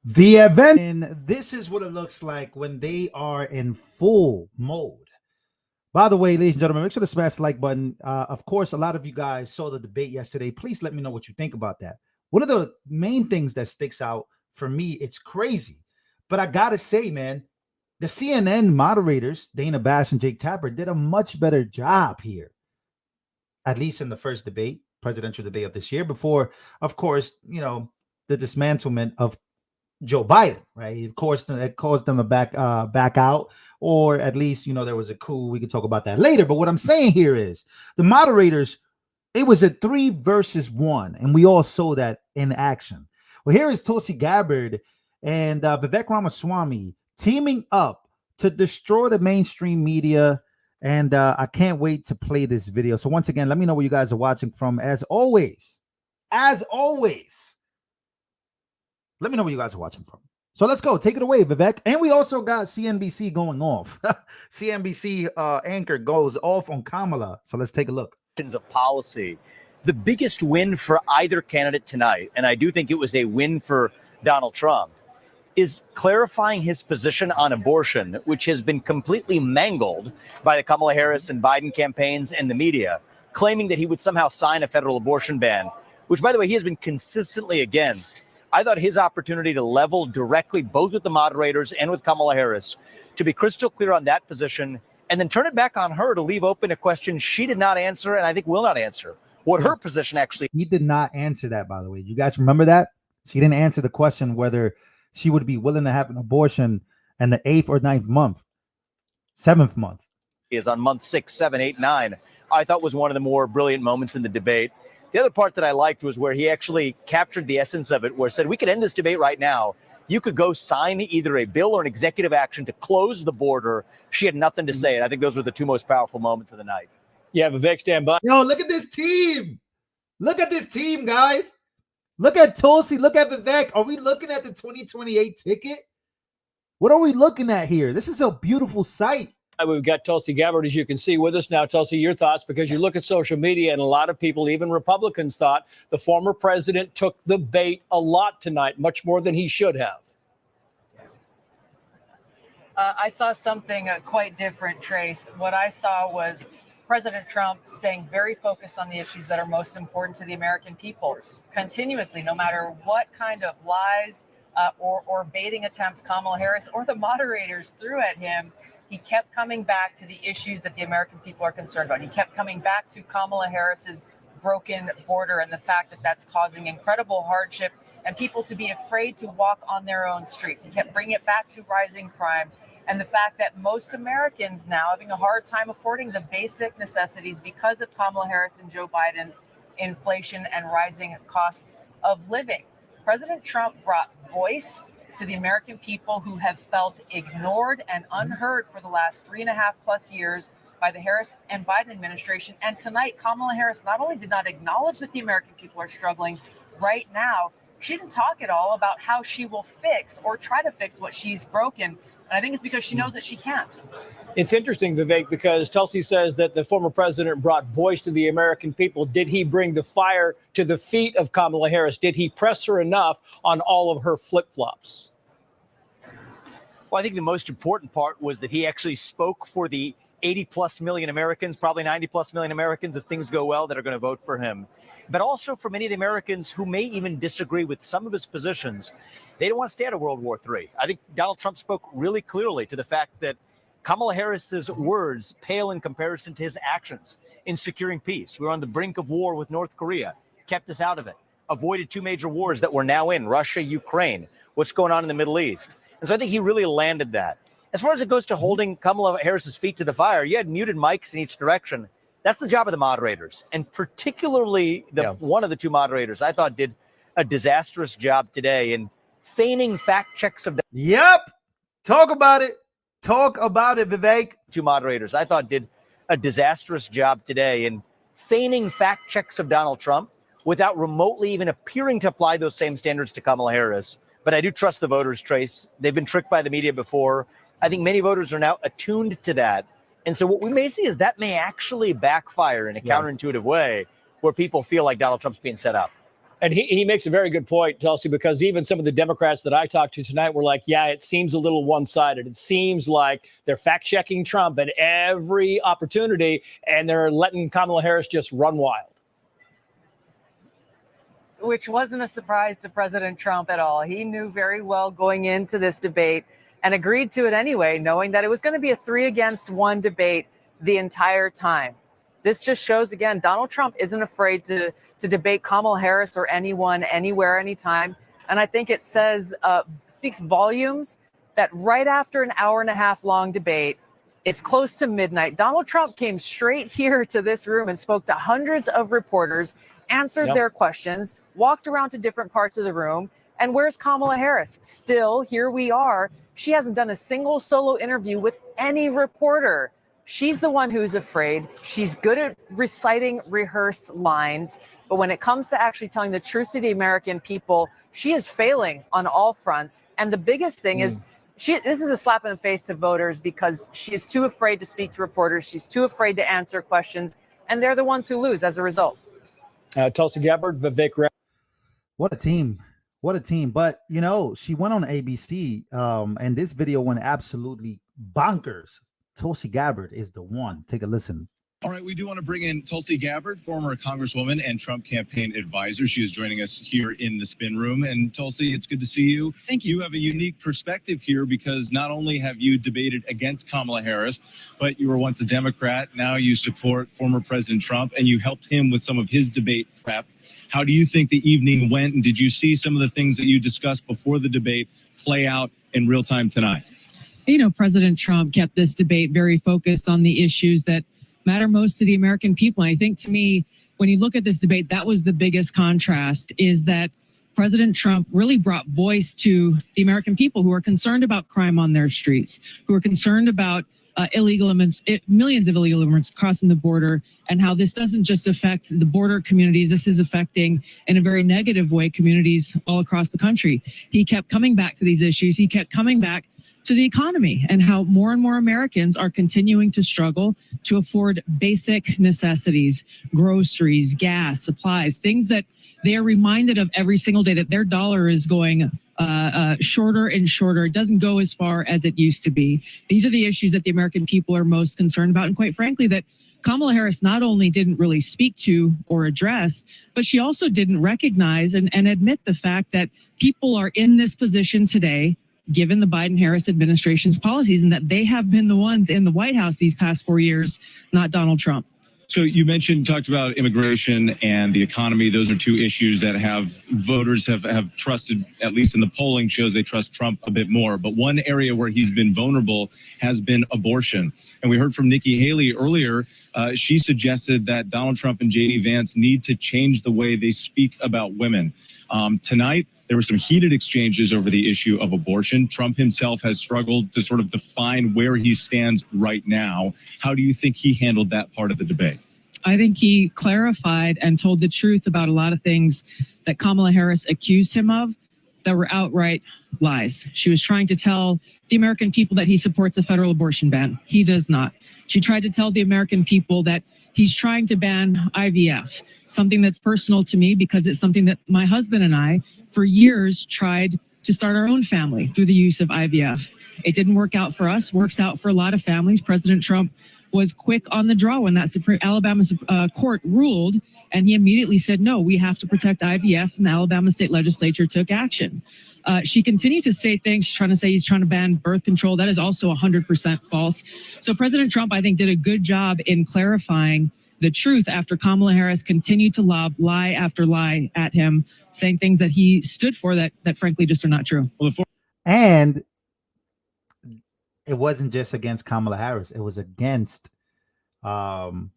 The event, and this is what it looks like when they are in full mode. By the way, ladies and gentlemen, make sure to smash the like button. Of course, a lot of you guys saw the debate yesterday. Please let me know what you think about that. One of the main things that sticks out for me, it's crazy, but I gotta say, man, the CNN moderators, Dana Bash and Jake Tapper, did a much better job here, at least in the first debate, presidential debate of this year, before, of course, the dismantlement of Joe Biden, right? Of course, it caused them to back out, or at least there was a coup. We can talk about that later. But what I'm saying here is the moderators. It was a 3 versus 1, and we all saw that in action. Well, here is Tulsi Gabbard and Vivek Ramaswamy teaming up to destroy the mainstream media, and I can't wait to play this video. So once again, let me know where you guys are watching from. As always. Let me know where you guys are watching from. So let's go. Take it away, Vivek. And we also got CNBC going off. CNBC anchor goes off on Kamala. So let's take a look. Of policy. The biggest win for either candidate tonight, and I do think it was a win for Donald Trump, is clarifying his position on abortion, which has been completely mangled by the Kamala Harris and Biden campaigns and the media, claiming that he would somehow sign a federal abortion ban, which, by the way, he has been consistently against. I thought his opportunity to level directly both with the moderators and with Kamala Harris, to be crystal clear on that position, and then turn it back on her to leave open a question she did not answer and I think will not answer. What her position actually. He did not answer that, by the way. You guys remember that? She didn't answer the question whether she would be willing to have an abortion in the 8th or 9th month, 7th month. Is on month 6, 7, 8, 9. I thought was one of the more brilliant moments in the debate. The other part that I liked was where he actually captured the essence of it, where it said, we could end this debate right now. You could go sign either a bill or an executive action to close the border. She had nothing to say. And I think those were the two most powerful moments of the night. Yeah, Vivek, stand by. Yo, look at this team. Look at this team, guys. Look at Tulsi. Look at Vivek. Are we looking at the 2028 ticket? What are we looking at here? This is a beautiful sight. We've got Tulsi Gabbard, as you can see, with us now. Tulsi, your thoughts, because you look at social media and a lot of people, even Republicans, thought the former president took the bait a lot tonight, much more than he should have. I saw something quite different, Trace. What I saw was President Trump staying very focused on the issues that are most important to the American people continuously, no matter what kind of lies or baiting attempts Kamala Harris or the moderators threw at him. He kept coming back to the issues that the American people are concerned about. He kept coming back to Kamala Harris's broken border and the fact that that's causing incredible hardship and people to be afraid to walk on their own streets. He kept bringing it back to rising crime and the fact that most Americans now having a hard time affording the basic necessities because of Kamala Harris and Joe Biden's inflation and rising cost of living. President Trump brought voice to the American people who have felt ignored and unheard for the last 3.5+ years by the Harris and Biden administration. And tonight, Kamala Harris not only did not acknowledge that the American people are struggling right now, she didn't talk at all about how she will fix or try to fix what she's broken. And I think it's because she knows that she can't. It's interesting, Vivek, because Tulsi says that the former president brought voice to the American people. Did he bring the fire to the feet of Kamala Harris? Did he press her enough on all of her flip-flops? Well, I think the most important part was that he actually spoke for the 80+ million Americans, probably 90+ million Americans, if things go well, that are going to vote for him. But also for many of the Americans who may even disagree with some of his positions. They don't want to stay out of World War III. I think Donald Trump spoke really clearly to the fact that Kamala Harris's words pale in comparison to his actions in securing peace. We were on the brink of war with North Korea, kept us out of it, avoided 2 major wars that we're now in, Russia, Ukraine, what's going on in the Middle East. And so I think he really landed that. As far as it goes to holding Kamala Harris's feet to the fire, you had muted mics in each direction. That's the job of the moderators. And particularly one of the two moderators, I thought, did a disastrous job today in feigning fact checks of. Yep. Talk about it. Talk about it, Vivek. Two moderators, I thought, did a disastrous job today in feigning fact checks of Donald Trump without remotely even appearing to apply those same standards to Kamala Harris. But I do trust the voters, Trace. They've been tricked by the media before. I think many voters are now attuned to that. And so what we may see is that may actually backfire in a counterintuitive way where people feel like Donald Trump's being set up. And he makes a very good point, Tulsi, because even some of the Democrats that I talked to tonight were like, yeah, it seems a little one-sided. It seems like they're fact-checking Trump at every opportunity, and they're letting Kamala Harris just run wild. Which wasn't a surprise to President Trump at all. He knew very well going into this debate and agreed to it anyway, knowing that it was going to be a 3-against-1 debate the entire time. This just shows, again, Donald Trump isn't afraid to debate Kamala Harris or anyone, anywhere, anytime. And I think it speaks volumes that right after an hour-and-a-half long debate, it's close to midnight, Donald Trump came straight here to this room and spoke to hundreds of reporters, answered their questions, walked around to different parts of the room. And where's Kamala Harris? Still, here we are. She hasn't done a single solo interview with any reporter. She's the one who's afraid. She's good at reciting rehearsed lines. But when it comes to actually telling the truth to the American people, she is failing on all fronts. And the biggest thing is, this is a slap in the face to voters because she's too afraid to speak to reporters. She's too afraid to answer questions. And they're the ones who lose as a result. Tulsi Gabbard, Vivek. What a team. What a team. But, you know, she went on ABC and this video went absolutely bonkers. Tulsi Gabbard is the one. Take a listen. All right, we do want to bring in Tulsi Gabbard, former Congresswoman and Trump campaign advisor. She is joining us here in the spin room. And Tulsi, it's good to see you. Thank you. You have a unique perspective here because not only have you debated against Kamala Harris, but you were once a Democrat. Now you support former President Trump and you helped him with some of his debate prep. How do you think the evening went? And did you see some of the things that you discussed before the debate play out in real time tonight? You know, President Trump kept this debate very focused on the issues that matter most to the American people. And I think, to me, when you look at this debate, that was the biggest contrast, is that President Trump really brought voice to the American people who are concerned about crime on their streets, who are concerned about illegal immigrants, millions of illegal immigrants crossing the border, and how this doesn't just affect the border communities. This is affecting, in a very negative way, communities all across the country. He kept coming back to these issues. He kept coming back to the economy and how more and more Americans are continuing to struggle to afford basic necessities, groceries, gas, supplies, things that they are reminded of every single day, that their dollar is going shorter and shorter. It doesn't go as far as it used to be. These are the issues that the American people are most concerned about. And quite frankly, that Kamala Harris not only didn't really speak to or address, but she also didn't recognize and admit the fact that people are in this position today given the Biden-Harris administration's policies, and that they have been the ones in the White House these past 4 years, not Donald Trump. So you talked about immigration and the economy. Those are two issues that voters have trusted, at least in the polling shows they trust Trump a bit more. But one area where he's been vulnerable has been abortion. And we heard from Nikki Haley earlier. She suggested that Donald Trump and J.D. Vance need to change the way they speak about women. Tonight, there were some heated exchanges over the issue of abortion. Trump himself has struggled to sort of define where he stands right now. How do you think he handled that part of the debate? I think he clarified and told the truth about a lot of things that Kamala Harris accused him of that were outright lies. She was trying to tell the American people that he supports a federal abortion ban. He does not. She tried to tell the American people that he's trying to ban IVF, something that's personal to me because it's something that my husband and I, for years, tried to start our own family through the use of IVF. It didn't work out for us, works out for a lot of families. President Trump was quick on the draw when that Alabama court ruled, and he immediately said, no, we have to protect IVF, and the Alabama state legislature took action. She continued to say things. She's trying to say he's trying to ban birth control. That is also 100% false. So President Trump, I think, did a good job in clarifying the truth after Kamala Harris continued to lob lie after lie at him, saying things that he stood for that frankly just are not true. And it wasn't just against Kamala Harris. It was against, the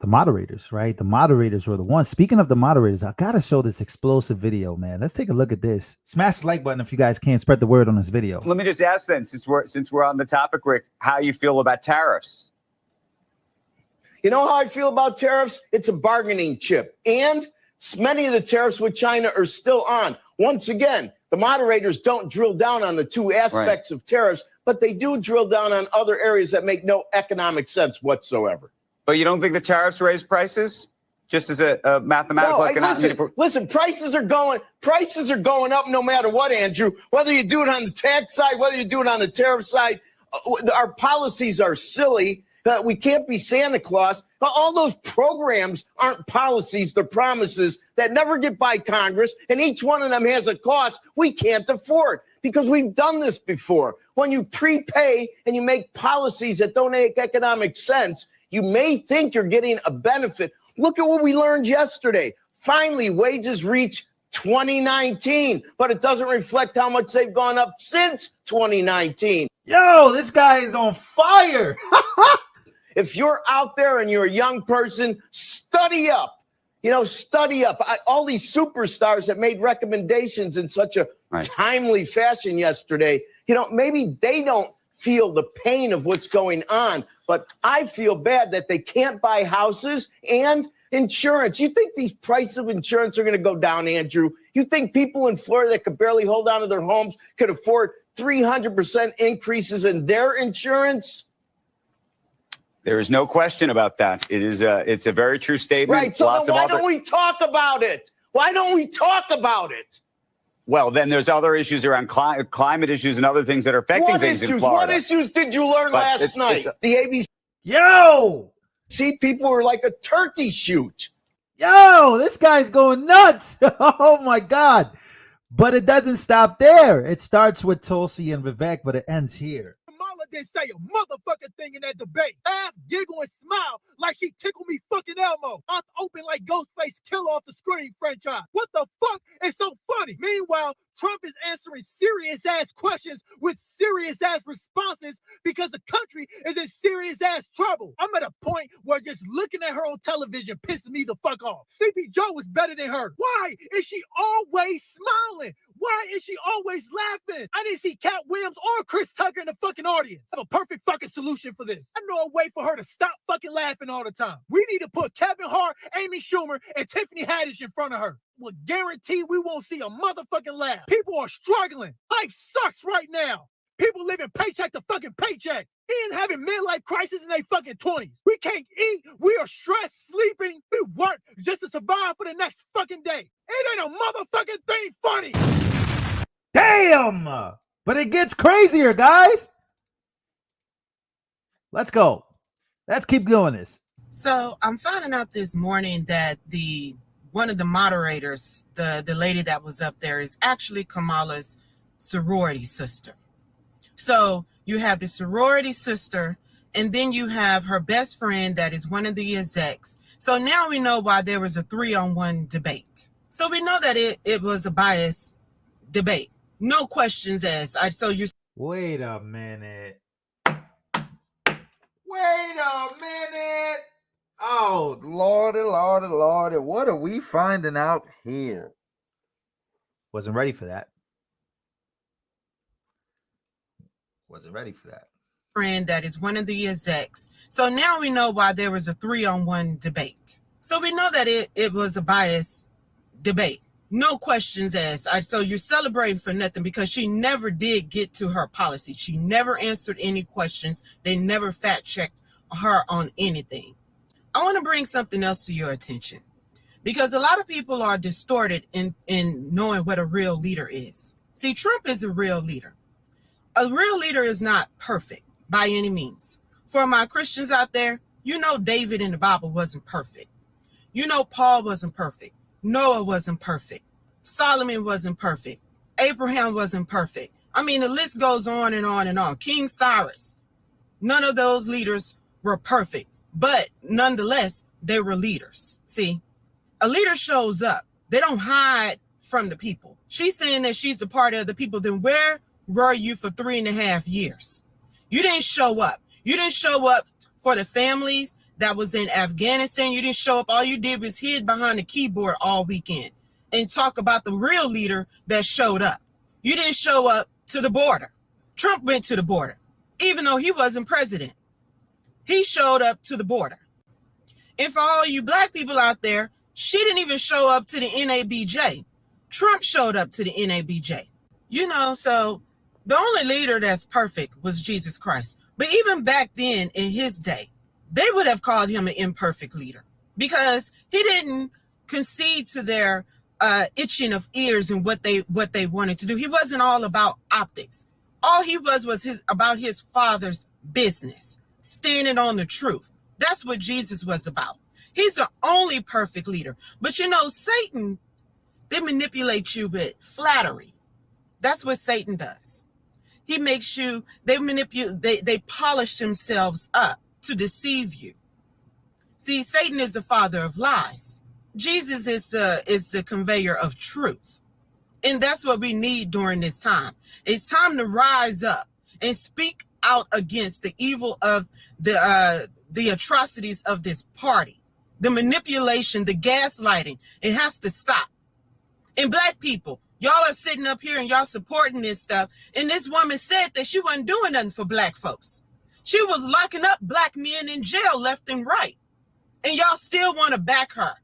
moderators, right? The moderators were the ones. Speaking of the moderators, I got to show this explosive video, man. Let's take a look at this. Smash the like button if you guys can't spread the word on this video. Let me just ask then, since we're on the topic, Rick, how you feel about tariffs? You know how I feel about tariffs? It's a bargaining chip. And many of the tariffs with China are still on. Once again, the moderators don't drill down on the two aspects of tariffs, but they do drill down on other areas that make no economic sense whatsoever. But you don't think the tariffs raise prices? just as a mathematical listen, prices are going up no matter what, Andrew. Whether you do it on the tax side, whether you do it on the tariff side, our policies are silly. We can't be Santa Claus. All those programs aren't policies, they're promises that never get by Congress, and each one of them has a cost we can't afford because we've done this before. When you prepay and you make policies that don't make economic sense, you may think you're getting a benefit. Look at what we learned yesterday. Finally, wages reach 2019, but it doesn't reflect how much they've gone up since 2019. Yo, this guy is on fire. If you're out there and you're a young person, study up. Study up. All these superstars that made recommendations in such a timely fashion yesterday, maybe they don't feel the pain of what's going on, but I feel bad that they can't buy houses and insurance. You think these prices of insurance are going to go down, Andrew? You think people in Florida that could barely hold on to their homes could afford 300% increases in their insurance? There is no question about that. It's a very true statement. Right. So why don't we talk about it? Why don't we talk about it? Well, then there's other issues around climate issues and other things that are affecting things in Florida. What issues did you learn last night? The ABC. Yo! See, people were like a turkey shoot. Yo, this guy's going nuts. Oh, my God. But it doesn't stop there. It starts with Tulsi and VIVEK, but it ends here. Didn't say a motherfucking thing in that debate. Laugh, giggle, and smile like she tickled me fucking Elmo. Mouth open like Ghostface Killer off the Scream franchise. What the fuck is so funny? Meanwhile, Trump is answering serious-ass questions with serious-ass responses because the country is in serious-ass trouble. I'm at a point where just looking at her on television pisses me the fuck off. Sleepy Joe was better than her. Why is she always smiling? Why is she always laughing? I didn't see Cat Williams or Chris Tucker in the fucking audience. I have a perfect fucking solution for this. I know a way for her to stop fucking laughing all the time. We need to put Kevin Hart, Amy Schumer, and Tiffany Haddish in front of her. We'll guarantee we won't see a motherfucking laugh. People are struggling. Life sucks right now. People living paycheck to fucking paycheck. And having midlife crisis in their fucking 20s. We can't eat. We are stressed, sleeping. We work just to survive for the next fucking day. It ain't a motherfucking thing funny. Damn! But it gets crazier, guys. Let's go. Let's keep doing this. So I'm finding out this morning that one of the moderators, the lady that was up there, is actually Kamala's sorority sister. So you have the sorority sister, and then you have her best friend that is one of the execs. So now we know why there was a 3-on-1 debate. So we know that it was a biased debate. No questions asked. Wait a minute. Wait a minute. Oh, Lordy, Lordy, Lordy. What are we finding out here? Wasn't ready for that. Wasn't ready for that. Friend that is one of the execs. So now we know why there was a 3-on-1 debate. So we know that it was a biased debate. No questions asked. So you're celebrating for nothing because she never did get to her policy. She never answered any questions. They never fact checked her on anything. I want to bring something else to your attention because a lot of people are distorted in knowing what a real leader is. See, Trump is a real leader. A real leader is not perfect by any means. For my Christians out there, you know David in the Bible wasn't perfect. You know Paul wasn't perfect. Noah wasn't perfect. Solomon wasn't perfect. Abraham wasn't perfect. I mean, the list goes on and on and on. King Cyrus. None of those leaders were perfect, but nonetheless, they were leaders. See, a leader shows up. They don't hide from the people. She's saying that she's a part of the people. Then where were you for 3.5 years? You didn't show up. You didn't show up for the families that was in Afghanistan. You didn't show up. All you did was hid behind the keyboard all weekend and talk about the real leader that showed up. You didn't show up to the border. Trump went to the border, even though he wasn't president. He showed up to the border. And for all you black people out there, she didn't even show up to the NABJ. Trump showed up to the NABJ. You know, so the only leader that's perfect was Jesus Christ. But even back then in his day, they would have called him an imperfect leader because he didn't concede to their itching of ears and what they wanted to do. He wasn't all about optics. All he was about his Father's business, standing on the truth. That's what Jesus was about. He's the only perfect leader. But Satan, they manipulate you with flattery. That's what Satan does. He makes you, they polish themselves up to deceive you. See, Satan is the father of lies. Jesus is the conveyor of truth. And that's what we need during this time. It's time to rise up and speak out against the evil of the atrocities of this party, the manipulation, the gaslighting. It has to stop. And Black people, y'all are sitting up here and y'all supporting this stuff. And this woman said that she wasn't doing nothing for Black folks. She was locking up Black men in jail left and right. And y'all still want to back her.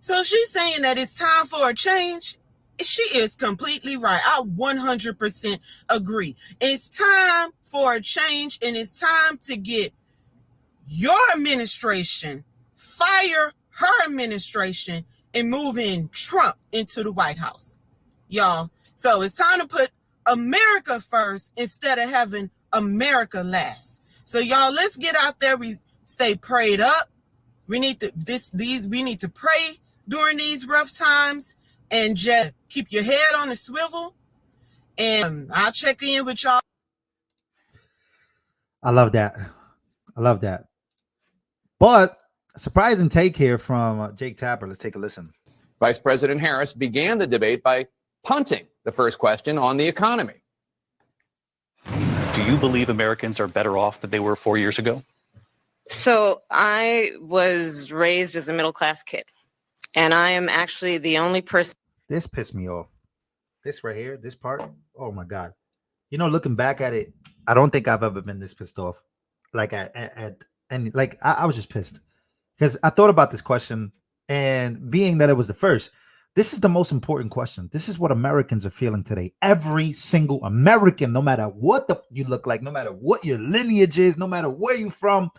So she's saying that it's time for a change. She is completely right. I 100% agree. It's time for a change, and it's time to get your administration, fire her administration, and move in Trump into the White House, y'all. So it's time to put America first instead of having America last. So y'all, let's get out there. We stay prayed up. We need to pray during these rough times and just keep your head on the swivel. And I'll check in with y'all. I love that. I love that. But a surprising take here from Jake Tapper. Let's take a listen. Vice President Harris began the debate by punting the first question on the economy. Do you believe Americans are better off than they were 4 years ago? So I was raised as a middle-class kid, and I am actually the only person. This pissed me off. This right here, this part. Oh my God. Looking back at it, I don't think I've ever been this pissed off. Like I was just pissed because I thought about this question, and being that it was the first, this is the most important question. This is what Americans are feeling today. Every single American, no matter what you look like, no matter what your lineage is, no matter where you're from,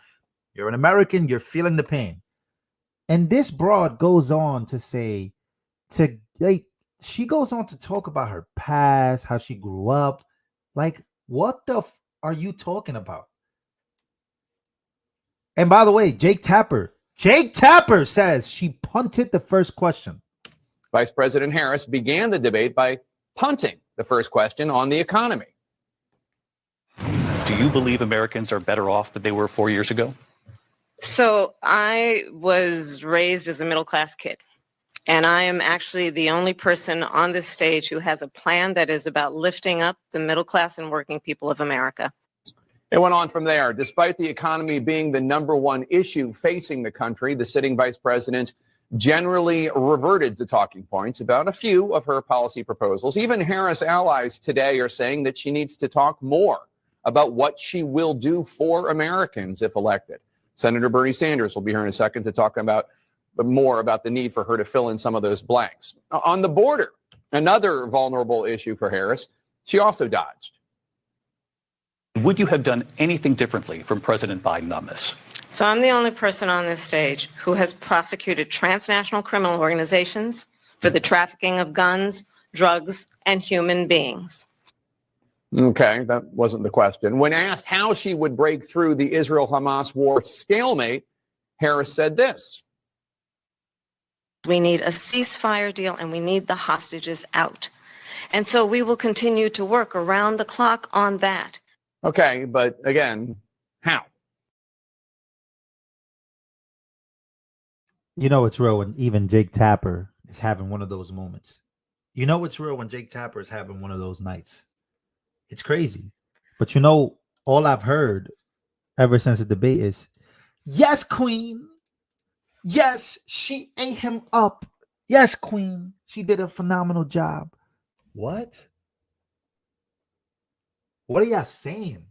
you're an American, you're feeling the pain. And this broad goes on to say, she goes on to talk about her past, how she grew up. Like, what the are you talking about? And by the way, Jake Tapper says she punted the first question. Vice President Harris began the debate by punting the first question on the economy. Do you believe Americans are better off than they were 4 years ago? So I was raised as a middle-class kid, and I am actually the only person on this stage who has a plan that is about lifting up the middle class and working people of America. It went on from there. Despite the economy being the #1 issue facing the country, the sitting vice president generally reverted to talking points about a few of her policy proposals. Even Harris allies today are saying that she needs to talk more about what she will do for Americans if elected. Senator Bernie Sanders will be here in a second to talk about more about the need for her to fill in some of those blanks. On the border, another vulnerable issue for Harris, she also dodged. Would you have done anything differently from President Biden on this? So I'm the only person on this stage who has prosecuted transnational criminal organizations for the trafficking of guns, drugs, and human beings. Okay, that wasn't the question. When asked how she would break through the Israel-Hamas war stalemate, Harris said this. We need a ceasefire deal, and we need the hostages out. And so we will continue to work around the clock on that. Okay, but again, how? It's real when even Jake Tapper is having one of those moments. It's real when Jake Tapper is having one of those nights. It's crazy. But all I've heard ever since the debate is, yes, Queen. Yes, she ate him up. Yes, Queen. She did a phenomenal job. What? What are y'all saying?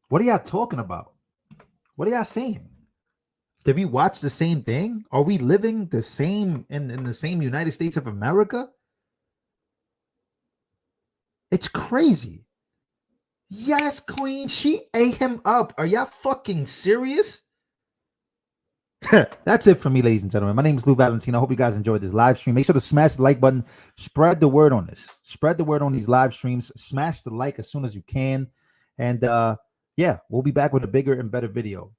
What are y'all talking about? What are y'all saying? Did we watch the same thing? Are we living the same in the same United States of America? It's crazy. Yes, Queen. She ate him up. Are y'all fucking serious? That's it for me, ladies and gentlemen. My name is Lou Valentino. I hope you guys enjoyed this live stream. Make sure to smash the like button. Spread the word on this. Spread the word on these live streams. Smash the like as soon as you can. And yeah, we'll be back with a bigger and better video.